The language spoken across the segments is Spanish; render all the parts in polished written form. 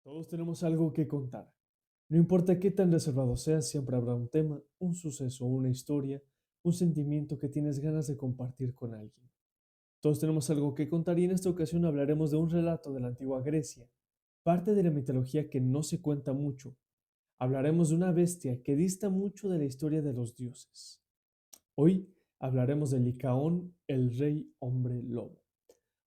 Todos tenemos algo que contar. No importa qué tan reservado seas, siempre habrá un tema, un suceso, una historia, un sentimiento que tienes ganas de compartir con alguien. Todos tenemos algo que contar y en esta ocasión hablaremos de un relato de la antigua Grecia, parte de la mitología que no se cuenta mucho. Hablaremos de una bestia que dista mucho de la historia de los dioses. Hoy hablaremos de Licaón, el rey hombre lobo.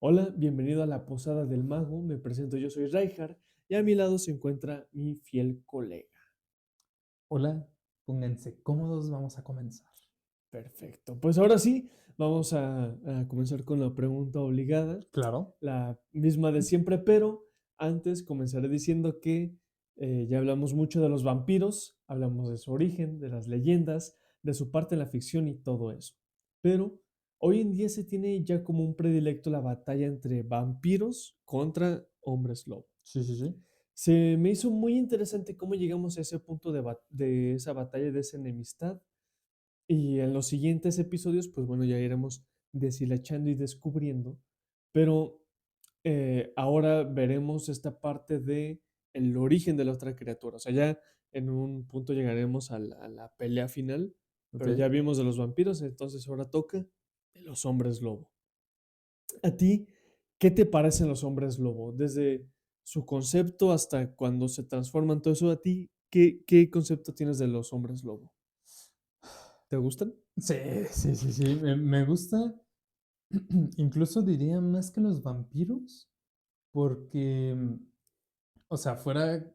Hola, bienvenido a la Posada del Mago. Me presento, yo soy Raihar y a mi lado se encuentra mi fiel colega. Hola, pónganse cómodos, vamos a comenzar. Perfecto. Pues ahora sí, vamos a comenzar con la pregunta obligada, Claro. la misma de siempre, pero antes comenzaré diciendo que ya hablamos mucho de los vampiros, hablamos de su origen, de las leyendas, de su parte en la ficción y todo eso. Pero hoy en día se tiene ya como un predilecto la batalla entre vampiros contra hombres lobo. Sí, sí, sí. Se me hizo muy interesante cómo llegamos a ese punto de esa batalla, de esa enemistad. Y en los siguientes episodios, pues bueno, ya iremos deshilachando y descubriendo. Pero ahora veremos esta parte de el origen de la otra criatura. O sea, ya en un punto llegaremos a la pelea final, Ok. pero ya vimos de los vampiros, entonces ahora toca de los hombres lobo. ¿A ti qué te parecen los hombres lobo? Desde su concepto hasta cuando se transforman, todo eso, ¿a ti qué concepto tienes de los hombres lobo? ¿Te gustan? Sí, sí, sí, sí. Me gusta, incluso diría más que los vampiros, porque, o sea, fuera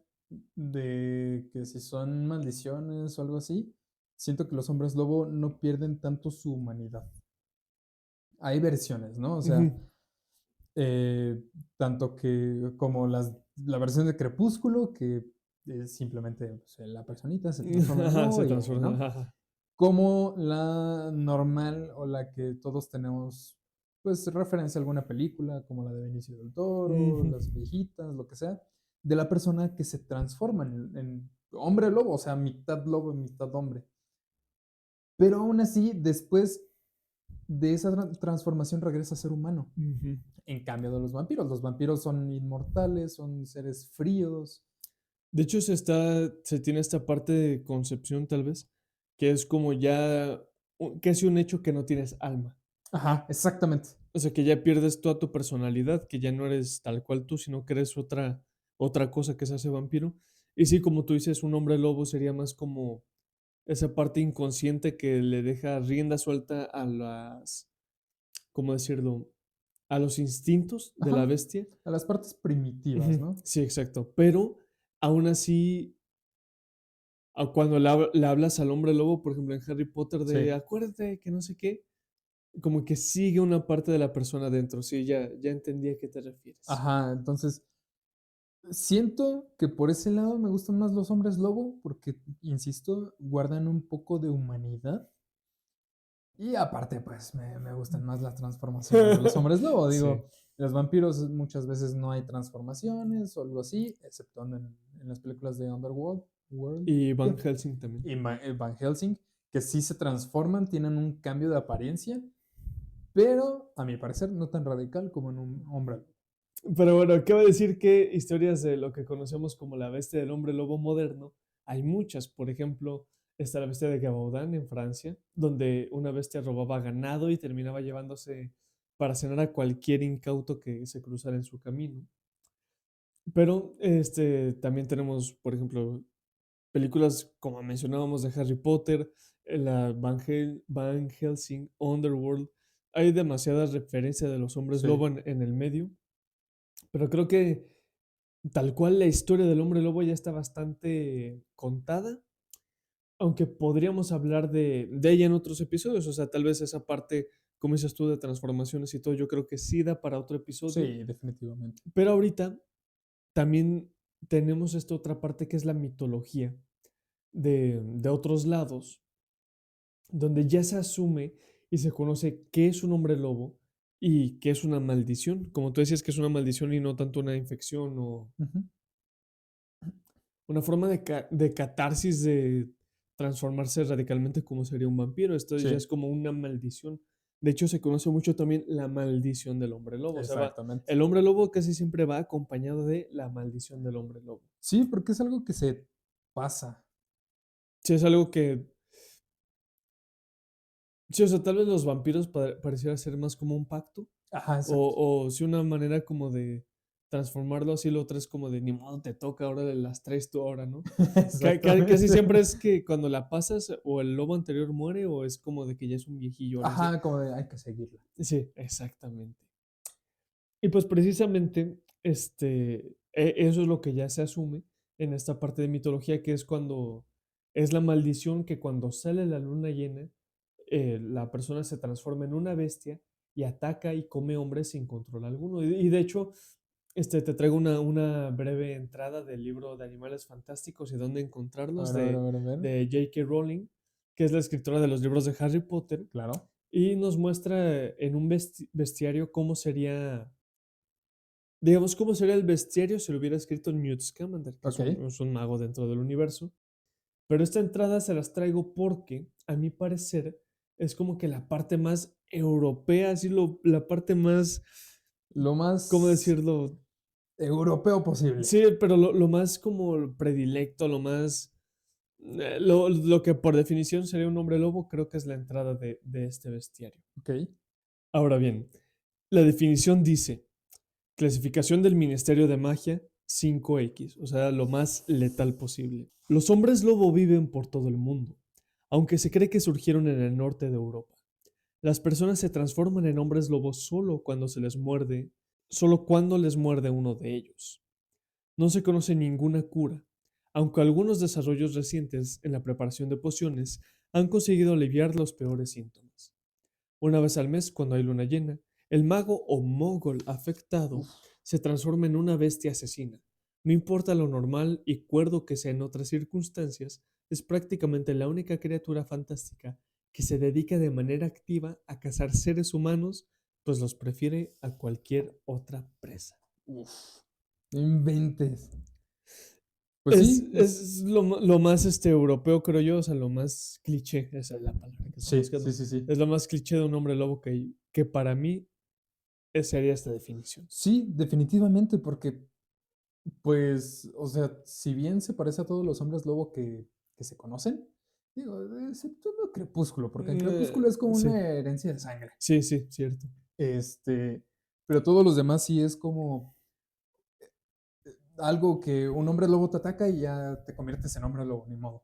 de que si son maldiciones o algo así, siento que los hombres lobo no pierden tanto su humanidad. Hay versiones, ¿no? O sea, Ujú. eh, tanto que como la versión de Crepúsculo, que es simplemente pues, la personita se transforma en Ajá, lobo se y ahí, transforman, ¿no? ajá. Como la normal o la que todos tenemos, pues referencia a alguna película, como la de Benicio del Toro, Ujú. las viejitas, lo que sea, de la persona que se transforma en hombre lobo, o sea, mitad lobo y mitad hombre. Pero aún así, después de esa transformación regresa a ser humano. Ujú. En cambio de los vampiros son inmortales, son seres fríos. De hecho, se tiene esta parte de concepción, tal vez, que es como ya casi un hecho que no tienes alma. Ajá, exactamente. O sea, que ya pierdes toda tu personalidad, que ya no eres tal cual tú, sino que eres otra cosa que se hace vampiro. Y sí, como tú dices, un hombre lobo sería más como esa parte inconsciente que le deja rienda suelta a las, ¿cómo decirlo? A los instintos de la Ajá, bestia. a las partes primitivas, Ujú, ¿no? sí, exacto. Pero aún así, cuando le hablas al hombre lobo, por ejemplo, en Harry Potter, de Sí. acuérdate que no sé qué, como que sigue una parte de la persona dentro. Sí, ya entendí a qué te refieres. Ajá, entonces siento que por ese lado me gustan más los hombres lobo porque, insisto, guardan un poco de humanidad y aparte, pues me gustan más las transformaciones de los hombres lobo. Sí. Digo, los vampiros muchas veces no hay transformaciones o algo así, excepto en las películas de Underworld World, Y ¿qué? Van Helsing también. Y Van Helsing, que sí se transforman, tienen un cambio de apariencia, pero a mi parecer no tan radical como en un hombre lobo. Pero bueno, ¿qué va a decir que historias de lo que conocemos como la bestia del hombre lobo moderno? Hay muchas. Por ejemplo, está la bestia de Gavaudan en Francia, donde una bestia robaba ganado y terminaba llevándose para cenar a cualquier incauto que se cruzara en su camino. Pero también tenemos, por ejemplo, películas como mencionábamos de Harry Potter, la Van Helsing, Underworld. Hay demasiadas referencias de los hombres Sí. lobo en el medio, pero creo que tal cual la historia del hombre lobo ya está bastante contada, aunque podríamos hablar de ella en otros episodios. O sea, tal vez esa parte, como dices tú, de transformaciones y todo, yo creo que sí da para otro episodio. Sí, definitivamente. Pero ahorita también tenemos esta otra parte que es la mitología de otros lados, donde ya se asume y se conoce qué es un hombre lobo y qué es una maldición. Como tú decías que es una maldición y no tanto una infección o Ujú. una forma de catarsis de transformarse radicalmente como sería un vampiro. Esto ya Sí. es como una maldición. De hecho, se conoce mucho también la maldición del hombre lobo. O sea, Exactamente. el hombre lobo casi siempre va acompañado de la maldición del hombre lobo. Sí, porque es algo que se pasa. Sí, es algo que, sí, o sea, tal vez los vampiros pareciera ser más como un pacto, Ajá, exacto. o sí una manera como de transformarlo así, lo otro es como de ni modo te toca, ahora las traes tú ahora, ¿no? Casi Exactamente. siempre es que cuando la pasas, o el lobo anterior muere, o es como de que ya es un viejillo, o algo así. Ajá, como de hay que seguirla. Sí, exactamente. Y pues precisamente, eso es lo que ya se asume en esta parte de mitología, que es cuando es la maldición que cuando sale la luna llena, la persona se transforma en una bestia y ataca y come hombres sin control alguno. Y de hecho, te traigo una breve entrada del libro de Animales Fantásticos y dónde A encontrarlos ver, a ver, a ver, a ver. de J.K. Rowling, que es la escritora de los libros de Harry Potter, Claro. y nos muestra en un bestiario cómo sería. Digamos, ¿cómo sería el bestiario si lo hubiera escrito Newt Scamander, que Okey. es un mago dentro del universo? Pero esta entrada se las traigo porque, a mi parecer, es como que la parte más europea, así la parte más, Lo ¿cómo más decirlo? europeo posible. Sí, pero lo más como predilecto, lo más, lo que por definición sería un hombre lobo, creo que es la entrada de este bestiario. Okey. Ahora bien, la definición dice: clasificación del Ministerio de Magia 5X, o sea, lo más letal posible. Los hombres lobo viven por todo el mundo, aunque se cree que surgieron en el norte de Europa. Las personas se transforman en hombres lobo solo cuando les muerde uno de ellos. No se conoce ninguna cura, aunque algunos desarrollos recientes en la preparación de pociones han conseguido aliviar los peores síntomas. Una vez al mes, cuando hay luna llena, el mago o mogol afectado Uf, se transforma en una bestia asesina. No importa lo normal y cuerdo que sea en otras circunstancias, es prácticamente la única criatura fantástica que se dedica de manera activa a cazar seres humanos, pues los prefiere a cualquier otra presa. uf, no inventes. Pues Es, sí, es es lo más europeo, creo yo, o sea, lo más cliché, esa es la palabra que estoy sí, sí, buscando. sí, sí. Es lo más cliché de un hombre lobo que para mí esa sería esta definición. Sí, definitivamente, porque, pues, o sea, si bien se parece a todos los hombres lobo que se conocen, digo, exceptuando Crepúsculo, porque en Crepúsculo es como Sí, una herencia de sangre. sí, sí, cierto. Este, pero todos los demás sí es como algo que un hombre lobo te ataca y ya te conviertes en hombre lobo, ni modo.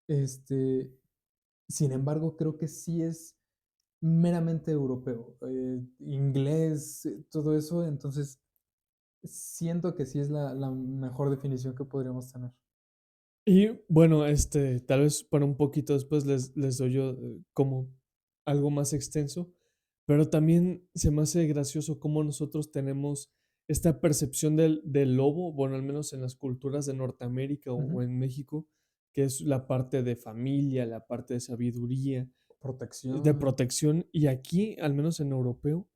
Este, sin embargo, creo que sí es meramente europeo, inglés, todo eso, entonces siento que sí es la mejor definición que podríamos tener. Y bueno, tal vez para un poquito después les doy yo como algo más extenso, pero también se me hace gracioso cómo nosotros tenemos esta percepción del lobo, bueno, al menos en las culturas de Norteamérica o Ujú. en México, que es la parte de familia, la parte de sabiduría, de Protección, protección, y aquí, al menos en europeo,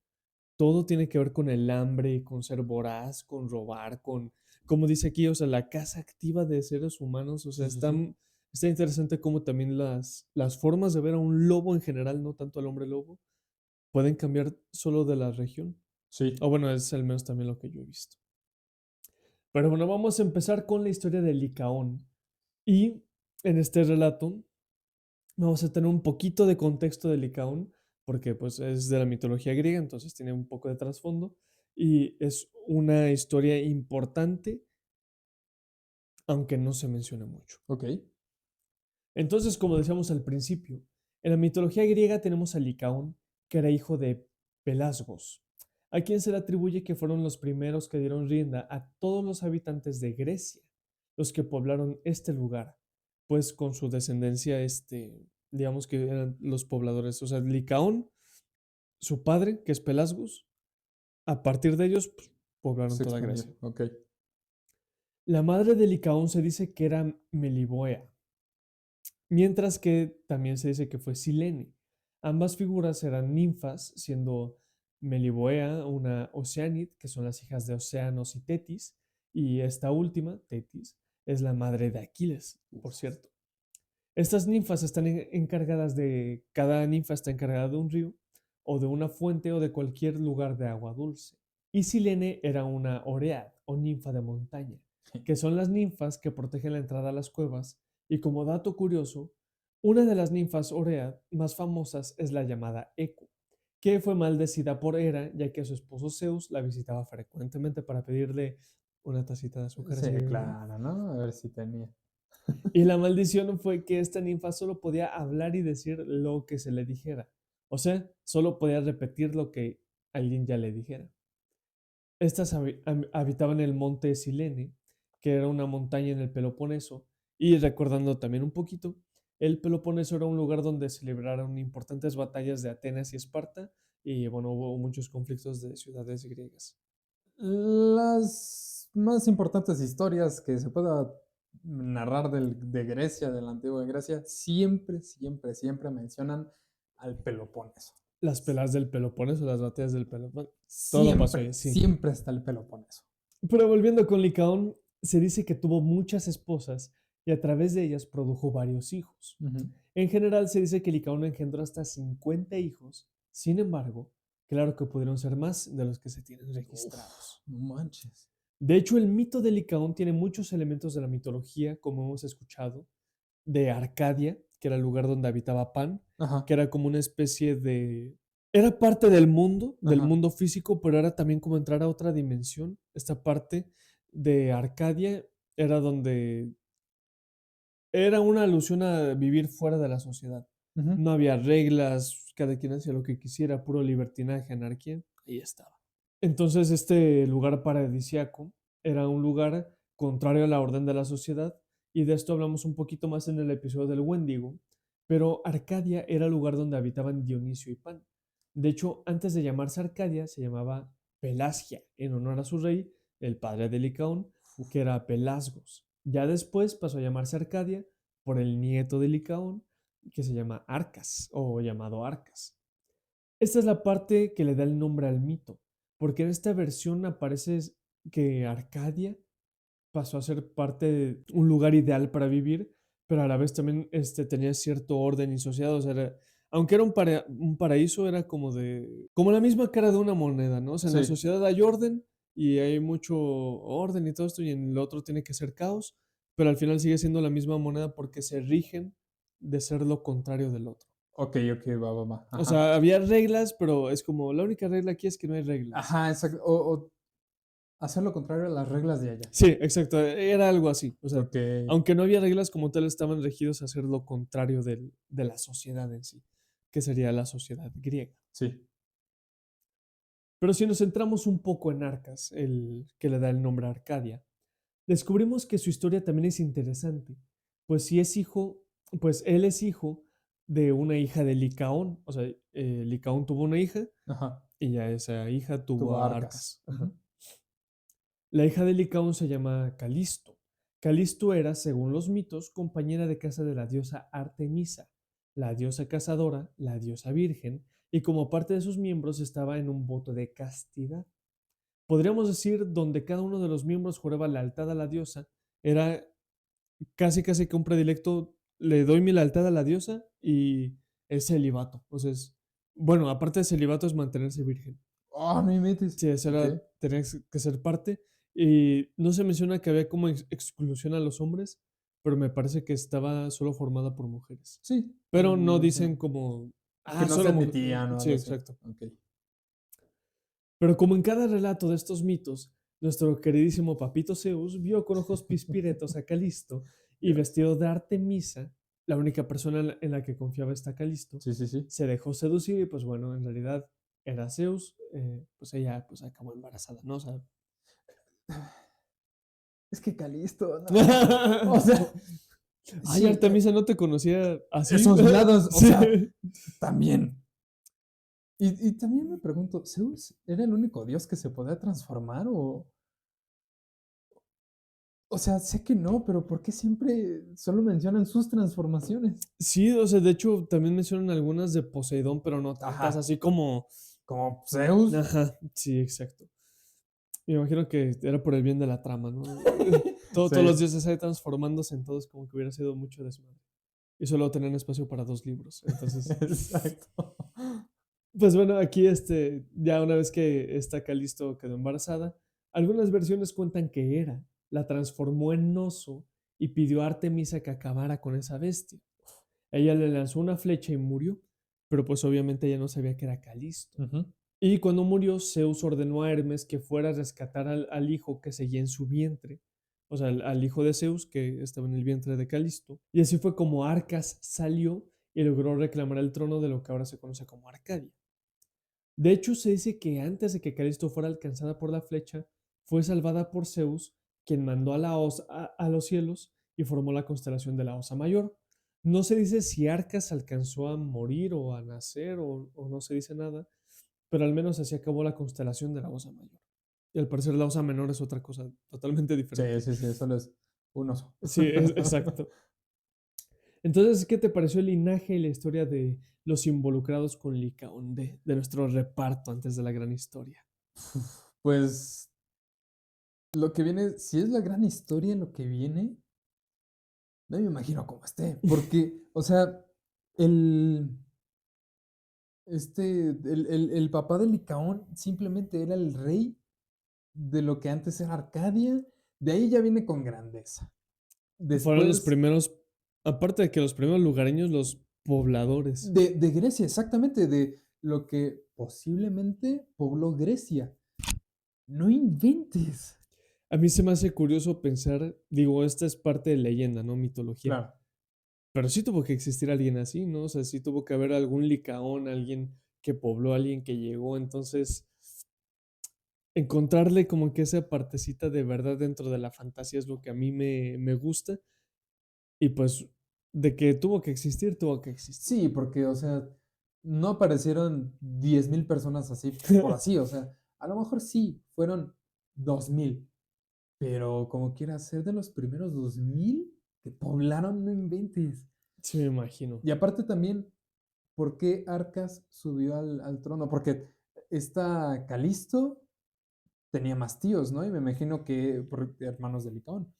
todo tiene que ver con el hambre, con ser voraz, con robar, como dice aquí, o sea, la caza activa de seres humanos, o sea, sí, sí, sí. está interesante cómo también las formas de ver a un lobo en general, no tanto al hombre lobo, pueden cambiar solo de la región. O Sí, bueno, es al menos también lo que yo he visto. Pero bueno, vamos a empezar con la historia de Licaón. Y en este relato vamos a tener un poquito de contexto de Licaón, porque pues es de la mitología griega, entonces tiene un poco de trasfondo y es una historia importante, aunque no se menciona mucho. ok, Entonces, como decíamos al principio, en la mitología griega tenemos a Licaón, que era hijo de Pelasgos, a quien se le atribuye que fueron los primeros que dieron rienda a todos los habitantes de Grecia, los que poblaron este lugar, pues con su descendencia, digamos que eran los pobladores, o sea, Licaón, su padre, que es Pelasgos, a partir de ellos pues, poblaron se toda Grecia. expandieron, ok, La madre de Licaón se dice que era Meliboea, mientras que también se dice que fue Silene. Ambas figuras eran ninfas, siendo Meliboea una Oceanid, que son las hijas de Océanos y Tetis, y esta última, Tetis, es la madre de Aquiles, por cierto. Estas ninfas están encargadas cada ninfa está encargada de un río, o de una fuente o de cualquier lugar de agua dulce. Y Silene era una oread o ninfa de montaña, que son las ninfas que protegen la entrada a las cuevas. Y como dato curioso, una de las ninfas oread más famosas es la llamada Eco, que fue maldecida por Hera, ya que su esposo Zeus la visitaba frecuentemente para pedirle una tacita de azúcar. Sí, Así. claro, ¿no? A ver si tenía. Y la maldición fue que esta ninfa solo podía hablar y decir lo que se le dijera. O sea, solo podía repetir lo que alguien ya le dijera. Estas habitaban el monte Silene, que era una montaña en el Peloponeso, y recordando también un poquito, el Peloponeso era un lugar donde se libraron importantes batallas de Atenas y Esparta, y bueno, hubo muchos conflictos de ciudades griegas. Las más importantes historias que se pueda narrar de Grecia, de la antigua Grecia, siempre, siempre, siempre mencionan al Peloponeso. Las peleas del Peloponeso, las batallas del Peloponeso, todo pasó ahí, Siempre, sí. siempre está el Peloponeso. Pero volviendo con Licaón, se dice que tuvo muchas esposas y a través de ellas produjo varios hijos. Ujú. En general se dice que Licaón engendró hasta 50 hijos, sin embargo, claro que pudieron ser más de los que se tienen registrados. No manches. De hecho, el mito de Licaón tiene muchos elementos de la mitología, como hemos escuchado, de Arcadia, que era el lugar donde habitaba Pan, Ajá, que era como una especie de... Era parte del ajá. mundo físico, pero era también como entrar a otra dimensión. Esta parte de Arcadia era donde era una alusión a vivir fuera de la sociedad. Ujú. No había reglas, cada quien hacía lo que quisiera, puro libertinaje, anarquía. Ahí estaba. Entonces, este lugar paradisiaco era un lugar contrario a la orden de la sociedad, y de esto hablamos un poquito más en el episodio del Wendigo, pero Arcadia era el lugar donde habitaban Dionisio y Pan. De hecho, antes de llamarse Arcadia, se llamaba Pelasgia, en honor a su rey, el padre de Licaón, que era Pelasgos. Ya después pasó a llamarse Arcadia por el nieto de Licaón, que se llama Arcas, o llamado Arcas. Esta es la parte que le da el nombre al mito, porque en esta versión aparece que Arcadia pasó a ser parte de un lugar ideal para vivir, pero a la vez también tenía cierto orden y sociedad. O sea, aunque era un paraíso, era como la misma cara de una moneda, ¿no? O sea, en la Sí. sociedad hay orden y hay mucho orden y todo esto, y en el otro tiene que ser caos, pero al final sigue siendo la misma moneda porque se rigen de ser lo contrario del otro. Ok, ok, va, va, va. O Ajá. sea, había reglas, pero es como la única regla aquí es que no hay reglas. Ajá, exacto. O hacer lo contrario a las reglas de allá. Sí, exacto, era algo así. O sea, Ok, aunque no había reglas como tal, estaban regidos a hacer lo contrario de la sociedad en sí, que sería la sociedad griega. sí. Pero si nos centramos un poco en Arcas, el que le da el nombre a Arcadia, descubrimos que su historia también es interesante, pues si es hijo, pues él es hijo de una hija de Licaón. O sea, Licaón tuvo una hija Ajá. y ya esa hija tuvo Tuvo a arcas. Arcas. Ajá. Ujú. La hija de Licaón se llama Calisto. Calisto era, según los mitos, compañera de casa de la diosa Artemisa, la diosa cazadora, la diosa virgen, y como parte de sus miembros estaba en un voto de castidad. Podríamos decir donde cada uno de los miembros juraba lealtad a la diosa, era casi casi que un predilecto, le doy mi lealtad a la diosa y es celibato. Entonces, bueno, aparte de celibato es mantenerse virgen. Oh, no inventes. Sí, esa Ok. era, tenía que ser parte. Y no se menciona que había como exclusión a los hombres, pero me parece que estaba solo formada por mujeres. Sí. Pero no Ujú. dicen como, Que no se solo admitían o sí, algo así. exacto. Ok. Pero como en cada relato de estos mitos, nuestro queridísimo papito Zeus vio con ojos pispiretos a Calisto y vestido de Artemisa, la única persona en la que confiaba está Calisto, Sí, sí, sí. se dejó seducir y pues bueno, en realidad era Zeus, pues ella pues acabó embarazada, ¿no? O sea, Es que Calisto, no. O sea, ay, sí, Artemisa, no te conocía así. esos lados, o Sí. sea, también. Y también me pregunto, ¿Zeus era el único dios que se podía transformar o sea, sé que no, pero ¿por qué siempre solo mencionan sus transformaciones? Sí, o sea, de hecho, también mencionan algunas de Poseidón, pero no tantas, Ajá, así como. como Zeus. Ajá, sí, exacto. Me imagino que era por el bien de la trama, ¿no? Todos los Sí, dioses ahí transformándose en todos, como que hubiera sido mucho desmadre. Y solo tenían espacio para 2 libros. Entonces, exacto. Pues bueno, aquí ya una vez que esta Calisto quedó embarazada, algunas versiones cuentan que Hera la transformó en oso y pidió a Artemisa que acabara con esa bestia. Ella le lanzó una flecha y murió, pero pues obviamente ella no sabía que era Calisto. Ujú. Y cuando murió, Zeus ordenó a Hermes que fuera a rescatar al hijo que seguía en su vientre, o sea, al hijo de Zeus que estaba en el vientre de Calisto. Y así fue como Arcas salió y logró reclamar el trono de lo que ahora se conoce como Arcadia. De hecho, se dice que antes de que Calisto fuera alcanzada por la flecha, fue salvada por Zeus, quien mandó a los cielos y formó la constelación de la Osa Mayor. No se dice si Arcas alcanzó a morir o a nacer o no se dice nada, pero al menos así acabó la constelación de la Osa Mayor. Y al parecer la Osa Menor es otra cosa totalmente Sí, diferente. sí, sí, solo es un oso. Sí, exacto. Entonces, ¿qué te pareció el linaje y la historia de los involucrados con Licaón, de nuestro reparto antes de la gran historia? Pues lo que viene, si es la gran historia lo que viene, no me imagino cómo esté, porque, o sea, el, el papá de Licaón simplemente era el rey de lo que antes era Arcadia, de ahí ya viene con grandeza. Fueron los Después primeros, aparte de que los primeros lugareños, los pobladores. de Grecia, exactamente, de lo que posiblemente pobló Grecia. No inventes. A mí se me hace curioso pensar, digo, esta es parte de leyenda, ¿no? Mitología. Claro. Pero sí tuvo que existir alguien así, ¿no? O sea, sí tuvo que haber algún Licaón, alguien que pobló, alguien que llegó. Entonces, encontrarle como que esa partecita de verdad dentro de la fantasía es lo que a mí me gusta. Y pues, de que tuvo que existir, tuvo que existir. Sí, porque, o sea, no aparecieron 10.000 personas así por así, o sea, a lo mejor sí, fueron 2.000, pero como quiera ser de los primeros 2.000 que poblaron, no inventes. Sí, me imagino. Y aparte también, ¿por qué Arcas subió al trono? Porque esta Calisto tenía más tíos, ¿no? Y me imagino que, hermanos de Licaón,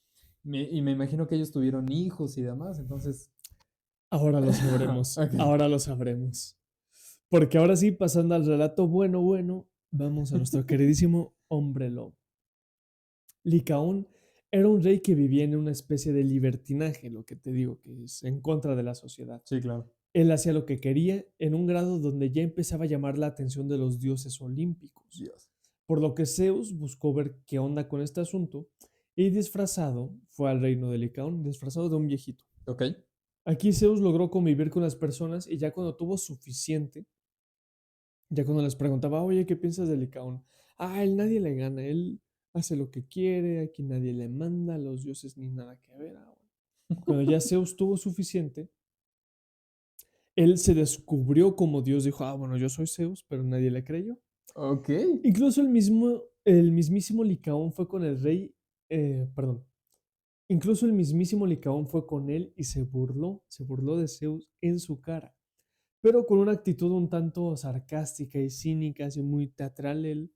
y me imagino que ellos tuvieron hijos y demás, entonces, Ahora lo sabremos, ok. ahora lo sabremos. Porque ahora sí, pasando al relato bueno, vamos a nuestro queridísimo hombre lobo. Licaón era un rey que vivía en una especie de libertinaje, lo que te digo, que es en contra de la sociedad. Sí, claro. Él hacía lo que quería en un grado donde ya empezaba a llamar la atención de los dioses olímpicos, Dios. por lo que Zeus buscó ver qué onda con este asunto y disfrazado fue al reino de Licaón, disfrazado de un viejito. Ok. Aquí Zeus logró convivir con las personas y ya cuando tuvo suficiente, ya cuando les preguntaba, oye, ¿qué piensas de Licaón? Ah, él nadie le gana, él hace lo que quiere, aquí nadie le manda, los dioses ni nada que ver. Ah, bueno. Cuando ya Zeus tuvo suficiente, él se descubrió como Dios, dijo, ah, bueno, yo soy Zeus, pero nadie le creyó. Ok. Incluso el mismísimo Licaón fue con el rey, perdón, incluso el mismísimo Licaón fue con él y se burló de Zeus en su cara. Pero con una actitud un tanto sarcástica y cínica, así muy teatral, él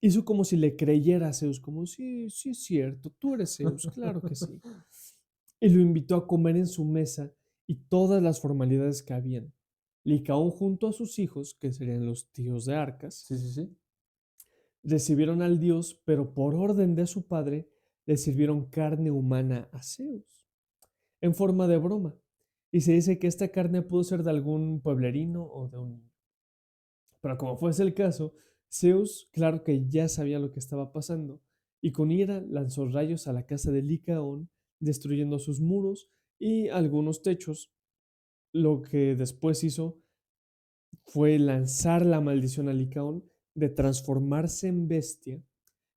hizo como si le creyera a Zeus, como, sí, sí es cierto, tú eres Zeus, claro que sí. Y lo invitó a comer en su mesa y todas las formalidades que habían. Licaón junto a sus hijos, que serían los tíos de Arcas, Sí, sí, sí. recibieron al dios, pero por orden de su padre, le sirvieron carne humana a Zeus, en forma de broma. Y se dice que esta carne pudo ser de algún pueblerino o de un niño. Pero como fuese el caso, Zeus, claro que ya sabía lo que estaba pasando, y con ira lanzó rayos a la casa de Licaón, destruyendo sus muros y algunos techos. Lo que después hizo fue lanzar la maldición a Licaón de transformarse en bestia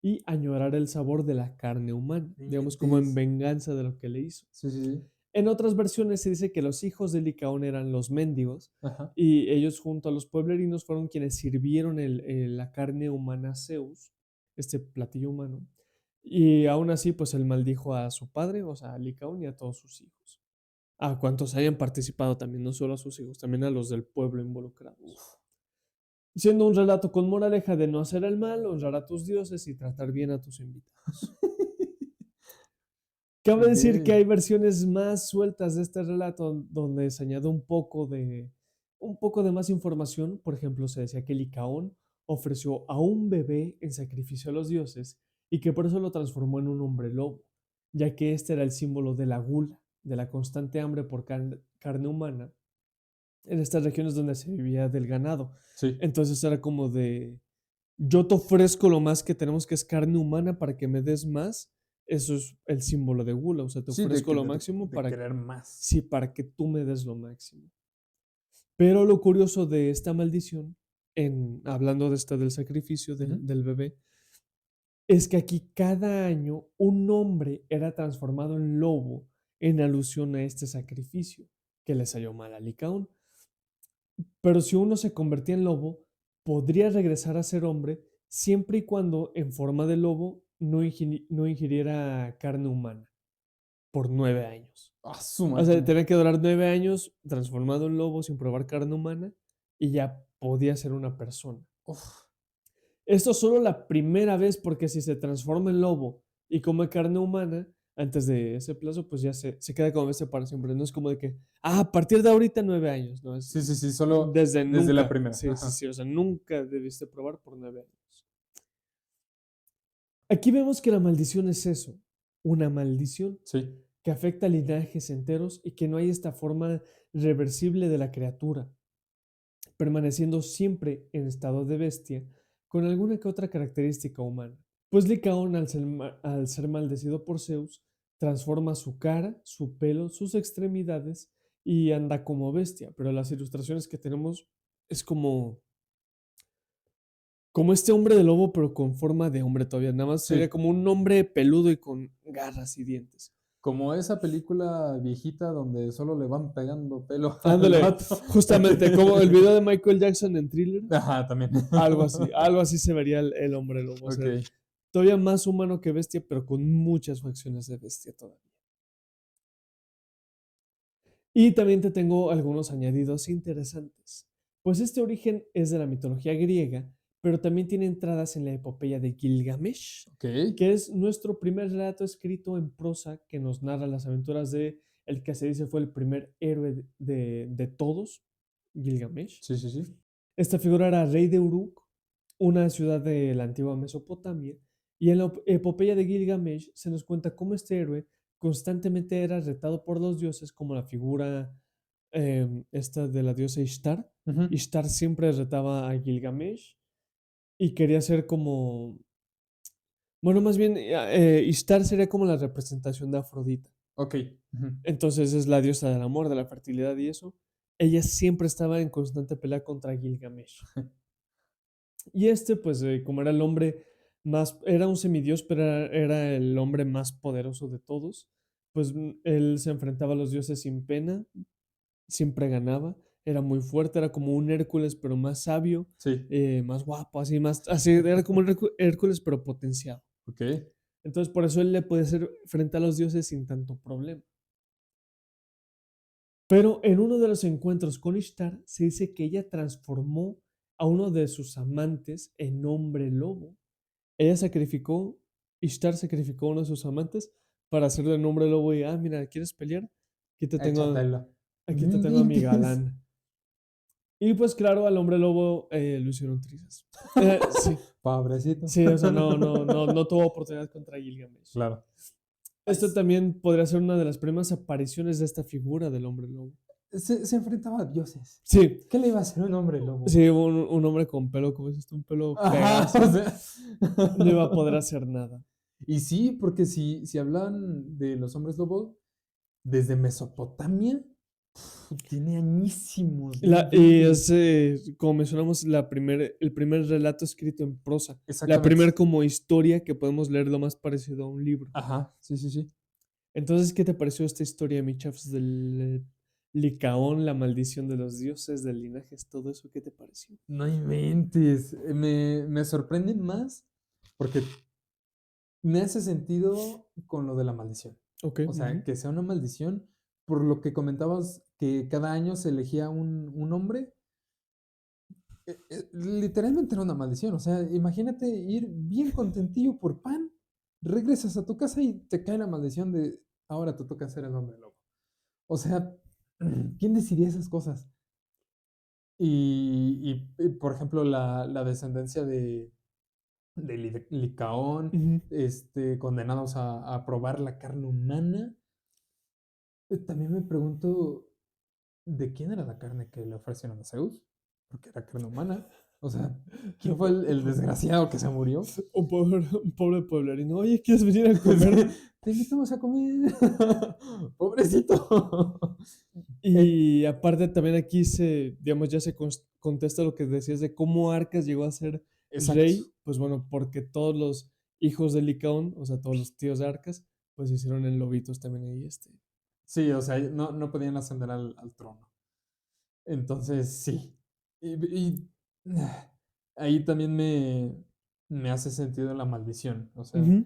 y añorar el sabor de la carne humana, No digamos como en inventes. venganza de lo que le hizo. Sí, sí, sí. En otras versiones se dice que los hijos de Licaón eran los mendigos Ajá. y ellos junto a los pueblerinos fueron quienes sirvieron la carne humana a Zeus, este platillo humano. Y aún así, pues él maldijo a su padre, o sea, a Licaón y a todos sus hijos. A cuantos hayan participado también, no solo a sus hijos, también a los del pueblo involucrados. Siendo un relato con moraleja de no hacer el mal, honrar a tus dioses y tratar bien a tus invitados. Cabe decir que Ok. hay versiones más sueltas de este relato donde se añade un poco de más información, por ejemplo, se decía que Licaón ofreció a un bebé en sacrificio a los dioses y que por eso lo transformó en un hombre lobo, ya que este era el símbolo de la gula, de la constante hambre por carne humana en estas regiones donde se vivía del ganado. Sí. Entonces era como de, yo te ofrezco lo más que tenemos, que es carne humana, para que me des más. Eso es el símbolo de gula, o sea, te Sí, ofrezco lo máximo de para, querer más. sí, para que tú me des lo máximo. Pero lo curioso de esta maldición, hablando de esta del sacrificio Ujú. del bebé, es que aquí cada año un hombre era transformado en lobo en alusión a este sacrificio que le salió mal a Licaón. Pero si uno se convertía en lobo, podría regresar a ser hombre siempre y cuando en forma de lobo no ingiriera carne humana por 9 años. ¡Ah, su O sea, máquina! tenía que durar 9 años transformado en lobo sin probar carne humana y ya podía ser una persona. Uf, Esto solo la primera vez, porque si se transforma en lobo y come carne humana antes de ese plazo, pues ya se queda como bestia para siempre. No es como de que, a partir de ahorita 9 años, no es sí, sí, sí, solo desde desde la nunca. primera. Sí, sí, Ajá. sí. O sea, nunca debiste probar por 9 años. Aquí vemos que la maldición es eso, una maldición Sí. que afecta a linajes enteros y que no hay esta forma reversible de la criatura, permaneciendo siempre en estado de bestia, con alguna que otra característica humana. Pues Licaón, al ser maldecido por Zeus, transforma su cara, su pelo, sus extremidades y anda como bestia, pero las ilustraciones que tenemos es como este hombre de lobo, pero con forma de hombre todavía. Nada más sería Sí. como un hombre peludo y con garras y dientes. Como esa película viejita donde solo le van pegando pelo al Ándale, vato. justamente como el video de Michael Jackson en Thriller, Ajá, también. algo así se vería el hombre lobo. O sea, Ok. todavía más humano que bestia, pero con muchas facciones de bestia todavía. Y también te tengo algunos añadidos interesantes. Pues este origen es de la mitología griega, pero también tiene entradas en la epopeya de Gilgamesh, Ok. que es nuestro primer relato escrito en prosa que nos narra las aventuras de el que se dice fue el primer héroe de todos, Gilgamesh. Sí, sí, sí. Esta figura era rey de Uruk, una ciudad de la antigua Mesopotamia, y en la epopeya de Gilgamesh se nos cuenta cómo este héroe constantemente era retado por los dioses, como la figura esta de la diosa Ishtar. Ujú. Ishtar siempre retaba a Gilgamesh y quería ser como, bueno, más bien Ishtar sería como la representación de Afrodita. Ok. Ujú. Entonces es la diosa del amor, de la fertilidad y eso. Ella siempre estaba en constante pelea contra Gilgamesh. Y este, pues, como era el hombre más, era un semidios, pero era el hombre más poderoso de todos, pues él se enfrentaba a los dioses sin pena, siempre ganaba, era muy fuerte, era como un Hércules, pero más sabio, Sí. más guapo, así, así, era como un Hércules, pero potenciado. Ok. Entonces, por eso él le puede hacer frente a los dioses sin tanto problema. Pero en uno de los encuentros con Ishtar se dice que ella transformó a uno de sus amantes en hombre lobo. Ella sacrificó, Ishtar sacrificó a uno de sus amantes para hacerle el nombre lobo y, mira, ¿quieres pelear? Aquí te tengo, Échatelo. aquí No te tengo a mi inventes. galán. Y pues claro, al hombre lobo lo hicieron trizas. Sí, Pobrecito. sí, o sea, no tuvo oportunidad contra Gilgamesh. Claro. Ay, Esto también podría ser una de las primeras apariciones de esta figura del hombre lobo. se enfrentaba a dioses. Sí, ¿Qué le iba a hacer un hombre lobo? sí, un hombre con pelo, como dices tú, un pelo Ajá, o pegazo, sea. no iba a poder hacer nada. Y sí, porque si hablan de los hombres lobo, desde Mesopotamia, tiene añísimos, no Y inventes. es, como mencionamos, el primer relato escrito en prosa. La Exactamente. primera como historia que podemos leer lo más parecido a un libro. Ajá, sí, sí, sí. Entonces, ¿qué te pareció esta historia, mi chafs, del Licaón, la maldición de los dioses, de linajes, todo eso? ¿Qué te pareció? No inventes. Me sorprende más porque me hace sentido con lo de la maldición. Ok. O sea, Ujú. que sea una maldición, por lo que comentabas que cada año se elegía un hombre, literalmente era una maldición. O sea, imagínate ir bien contentillo por pan, regresas a tu casa y te cae la maldición de ahora te toca ser el hombre lobo. O sea, ¿quién decidía esas cosas? Por ejemplo, la descendencia de Licaón, Ujú. condenados a probar la carne humana. También me pregunto, ¿de quién era la carne que le ofrecieron a Zeus? Porque era carne humana. O sea, ¿quién fue el desgraciado que se murió? Un pobre pueblerino. Oye, ¿quieres venir a comer? Te invitamos a comer. Pobrecito. Eh, Y aparte también aquí digamos, ya se contesta lo que decías de cómo Arcas llegó a ser exacto. rey. Pues bueno, porque todos los hijos de Licaón, o sea, todos los tíos de Arcas, pues hicieron en lobitos también ahí, Sí, o sea, no podían ascender al trono. Entonces, sí. Y ahí también me hace sentido la maldición. O sea, Ujú.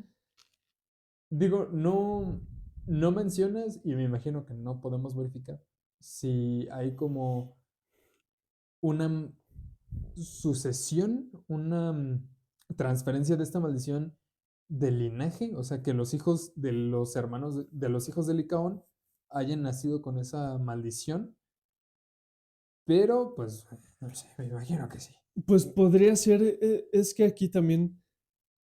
digo, no mencionas, y me imagino que no podemos verificar, si hay como una sucesión, una transferencia de esta maldición del linaje, o sea, que los hijos de los hermanos, de los hijos de Licaón hayan nacido con esa maldición, pero pues, no sé, me imagino que sí. Pues podría ser, es que aquí también,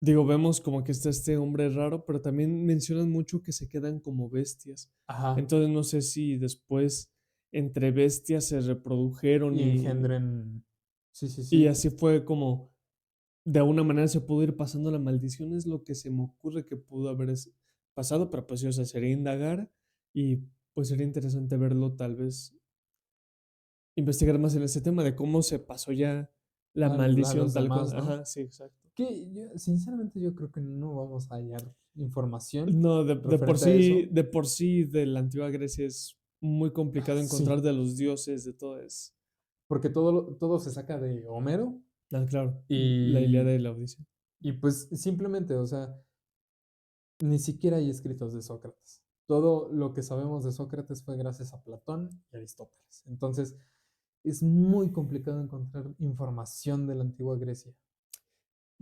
digo, vemos como que está este hombre raro, pero también mencionan mucho que se quedan como bestias. Ajá, Entonces no sé si después entre bestias se reprodujeron y engendren, sí, sí, y sí, así fue como de alguna manera se pudo ir pasando la maldición, es lo que se me ocurre que pudo haber pasado, pero pues sí, o sea, sería indagar y pues sería interesante verlo, tal vez investigar más en ese tema de cómo se pasó ya la a maldición los tal cual. demás, ¿no? Ajá, sí, exacto. Que sinceramente yo creo que no vamos a hallar información No, referente a eso, de por sí de la antigua Grecia es muy complicado encontrar sí, de los dioses, de todo es. porque todo se saca de Homero Ah, claro, la Ilíada y, y la Odisea. y pues simplemente, o sea, ni siquiera hay escritos de Sócrates. Todo lo que sabemos de Sócrates fue gracias a Platón y Aristóteles. Entonces, es muy complicado encontrar información de la antigua Grecia.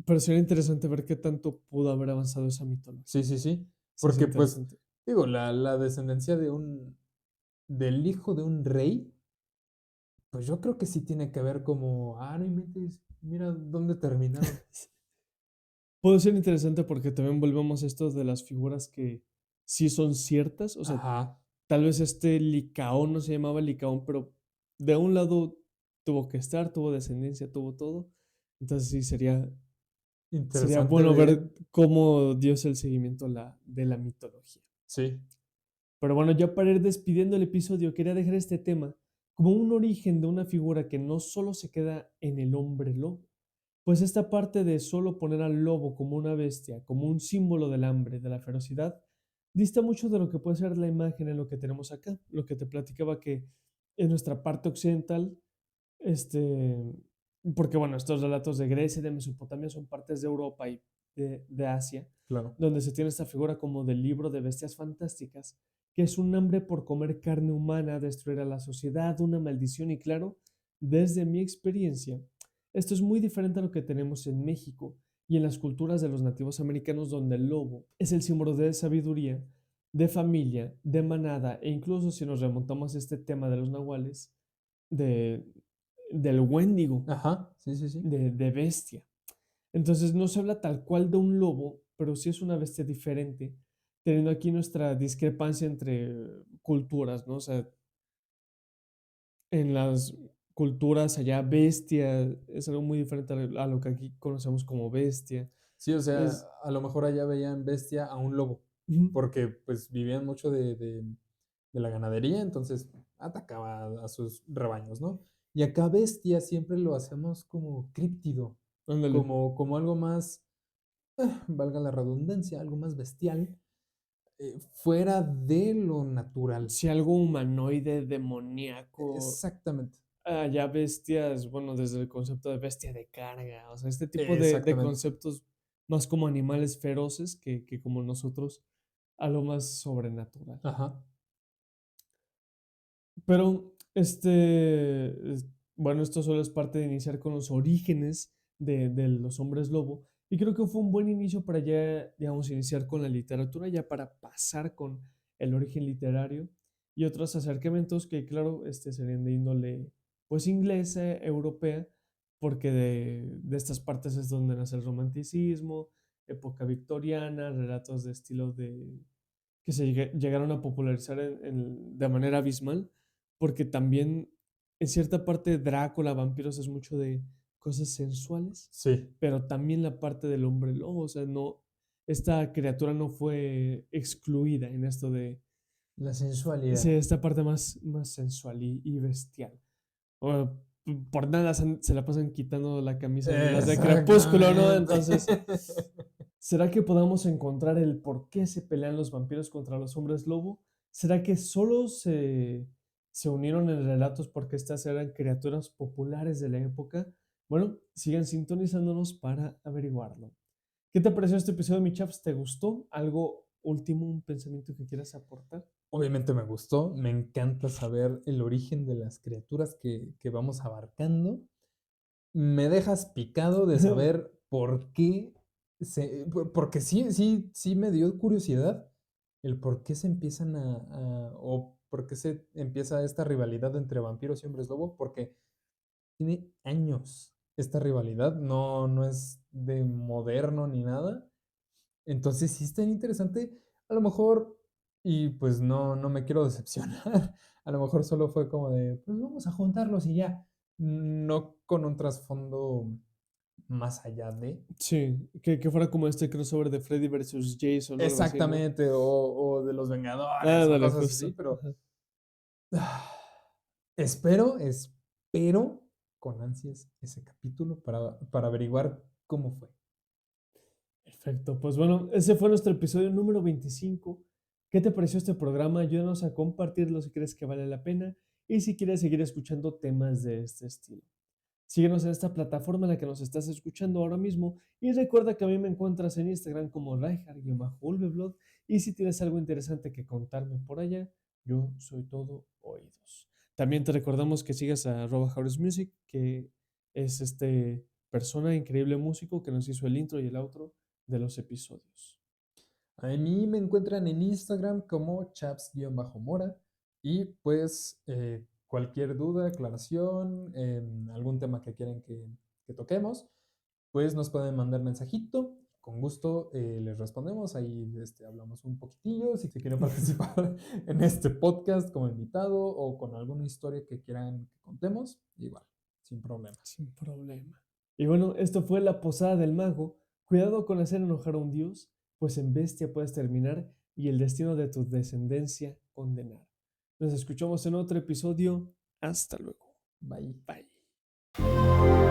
Pero sería interesante ver qué tanto pudo haber avanzado esa mitología. Sí, sí, sí. Sí, es Porque pues, interesante. digo, la descendencia del hijo de un rey, pues yo creo que sí tiene que ver como, no inventes, mira dónde terminaron. Puede ser interesante porque también volvemos a esto de las figuras que sí son ciertas. O sea, Ajá, tal vez este Licaón no se llamaba Licaón, pero de un lado tuvo que estar, tuvo descendencia, tuvo todo. Entonces sí, sería interesante bueno ver. ver cómo dio el seguimiento de la mitología. Sí, Pero bueno, ya para ir despidiendo el episodio, quería dejar este tema como un origen de una figura que no solo se queda en el hombre lobo, pues esta parte de solo poner al lobo como una bestia, como un símbolo del hambre, de la ferocidad, dista mucho de lo que puede ser la imagen en lo que tenemos acá, lo que te platicaba que en nuestra parte occidental, este, porque bueno, estos relatos de Grecia y de Mesopotamia son partes de Europa y de Asia, claro. donde se tiene esta figura como del libro de bestias fantásticas, que es un hambre por comer carne humana, destruir a la sociedad, una maldición y claro, desde mi experiencia, esto es muy diferente a lo que tenemos en México y en las culturas de los nativos americanos donde el lobo es el símbolo de sabiduría, de familia, de manada e incluso si nos remontamos a este tema de los nahuales, de, del Wendigo, Ajá, sí, sí, sí. de bestia. Entonces no se habla tal cual de un lobo, pero sí es una bestia diferente, teniendo aquí nuestra discrepancia entre culturas, ¿no? O sea, en las culturas allá bestia es algo muy diferente a lo que aquí conocemos como bestia. Sí, o sea, Es, a lo mejor allá veían bestia a un lobo, ujú, porque pues vivían mucho de la ganadería, entonces atacaba a sus rebaños, ¿no? Y acá bestia siempre lo hacemos como críptido, ándale. como algo más, valga la redundancia, algo más bestial, fuera de lo natural. Si algo humanoide, demoníaco, Exactamente, ya bestias, bueno, desde el concepto de bestia de carga, o sea, este tipo de exactamente. conceptos más como animales feroces que como nosotros, a lo más sobrenatural. Ajá, Pero, bueno, esto solo es parte de iniciar con los orígenes de los hombres lobo. Y creo que fue un buen inicio para ya, digamos, iniciar con la literatura, ya para pasar con el origen literario y otros acercamientos que, claro, serían de índole pues inglesa, europea, porque de estas partes es donde nace el romanticismo, época victoriana, relatos de estilo de que se llegaron a popularizar de manera abismal, porque también en cierta parte Drácula, vampiros, es mucho de cosas sensuales, Sí, pero también la parte del hombre lobo, o sea, no, esta criatura no fue excluida en esto de la sí, sensualidad. esta parte más sensual y bestial. O, por nada se la pasan quitando la camisa en las de Crepúsculo, ¿no? Exactamente. Entonces, ¿será que podamos encontrar el por qué se pelean los vampiros contra los hombres lobo? ¿Será que solo se unieron en relatos porque estas eran criaturas populares de la época? Bueno, sigan sintonizándonos para averiguarlo. ¿Qué te pareció este episodio, mi chaps? ¿Te gustó? ¿Algo último, un pensamiento que quieras aportar? Obviamente me gustó, me encanta saber el origen de las criaturas que vamos abarcando. Me dejas picado de saber por qué porque sí me dio curiosidad el por qué se empiezan o por qué se empieza esta rivalidad entre vampiros y hombres lobo, porque tiene años esta rivalidad, no es de moderno ni nada. Entonces sí está interesante, a lo mejor, y pues no me quiero decepcionar, a lo mejor solo fue como de, pues vamos a juntarlos y ya, no con un trasfondo más allá de. Sí, que fuera como este crossover de Freddy versus Jason o algo así, ¿no? Exactamente, o de los Vengadores o Ándale, cosas así, justo. pero Ajá. espero con ansias ese capítulo para averiguar cómo fue. Perfecto. Pues bueno, ese fue nuestro episodio número 25. ¿Qué te pareció este programa? Ayúdanos a compartirlo si crees que vale la pena y si quieres seguir escuchando temas de este estilo. Síguenos en esta plataforma en la que nos estás escuchando ahora mismo y recuerda que a mí me encuentras en Instagram como Raihar-Ulveblog y si tienes algo interesante que contarme por allá, yo soy todo oídos. También te recordamos que sigas a @HorusMusic, que es este persona increíble músico que nos hizo el intro y el outro de los episodios. A mí me encuentran en Instagram como chaps-mora y pues cualquier duda, aclaración, algún tema que quieran que toquemos, pues nos pueden mandar mensajito. Con gusto les respondemos, ahí hablamos un poquitillo, si quieren participar en este podcast como invitado o con alguna historia que quieran que contemos, igual, sin problema. Sin problema. Y bueno, esto fue La Posada del Mago. Cuidado con hacer enojar a un dios, pues en bestia puedes terminar y el destino de tu descendencia condenar. Nos escuchamos en otro episodio. Hasta luego. Bye. Bye.